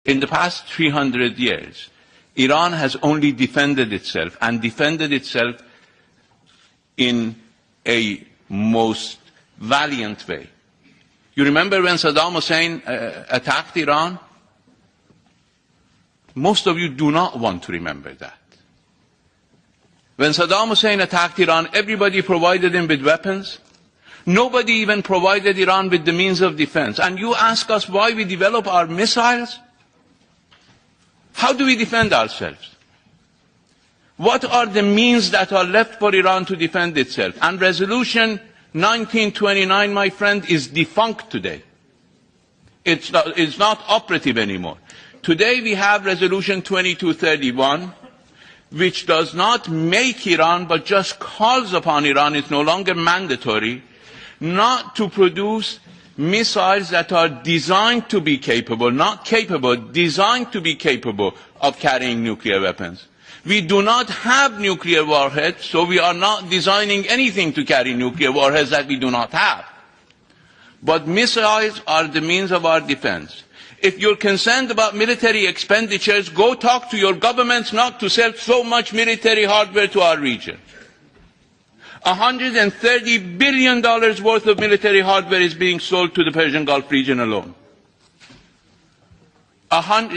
In the past 300 years, Iran has only defended itself, and defended itself in a most valiant way. You remember when Saddam Hussein attacked Iran? Most of you do not want to remember that. When Saddam Hussein attacked Iran, everybody provided him with weapons. Nobody even provided Iran with the means of defense. And you ask us why we develop our missiles? How do we defend ourselves? What are the means that are left for Iran to defend itself? And Resolution 1929, my friend, is defunct today. It's not operative anymore. Today we have Resolution 2231, which does not make Iran, but just calls upon Iran, it's no longer mandatory, not to produce missiles that are designed to be capable, not capable, designed to be capable of carrying nuclear weapons. We do not have nuclear warheads, so we are not designing anything to carry nuclear warheads that we do not have. But missiles are the means of our defense. If you're concerned about military expenditures, go talk to your governments not to sell so much military hardware to our region. $130 billion worth of military hardware is being sold to the Persian Gulf region alone.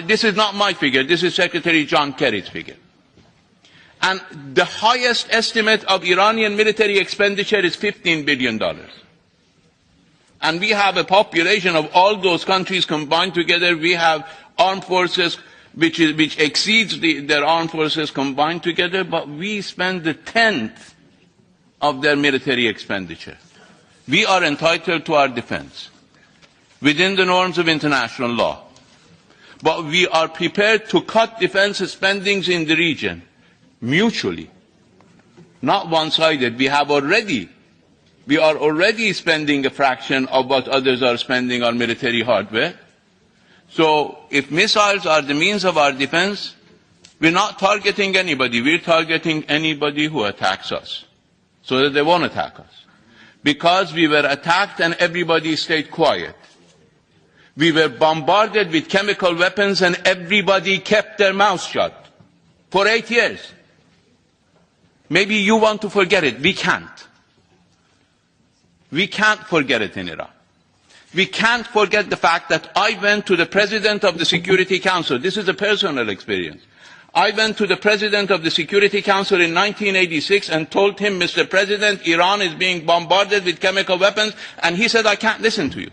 This is not my figure, this is Secretary John Kerry's figure. And the highest estimate of Iranian military expenditure is $15 billion. And we have a population of all those countries combined together. We have armed forces which exceeds their armed forces combined together, but we spend the 10th of their military expenditure. We are entitled to our defense within the norms of international law. But we are prepared to cut defense spending in the region mutually, not one-sided. We are already spending a fraction of what others are spending on military hardware. So if missiles are the means of our defense, we're not targeting anybody. We're targeting anybody who attacks us, so that they won't attack us. Because we were attacked and everybody stayed quiet. We were bombarded with chemical weapons and everybody kept their mouths shut for 8 years. Maybe you want to forget it. We can't. We can't forget it in Iran. We can't forget the fact that I went to the President of the Security Council. This is a personal experience. I went to the President of the Security Council in 1986 and told him, Mr. President, Iran is being bombarded with chemical weapons, and he said, I can't listen to you.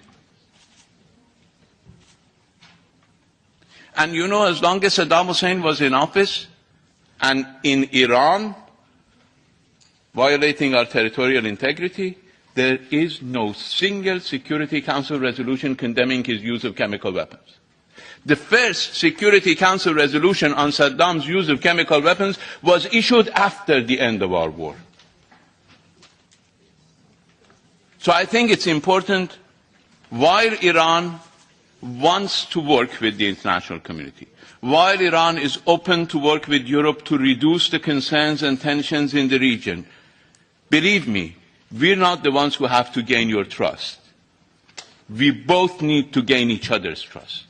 And you know, as long as Saddam Hussein was in office and in Iran, violating our territorial integrity, there is no single Security Council resolution condemning his use of chemical weapons. The first Security Council resolution on Saddam's use of chemical weapons was issued after the end of our war. So I think it's important, while Iran wants to work with the international community, while Iran is open to work with Europe to reduce the concerns and tensions in the region, believe me, we're not the ones who have to gain your trust. We both need to gain each other's trust.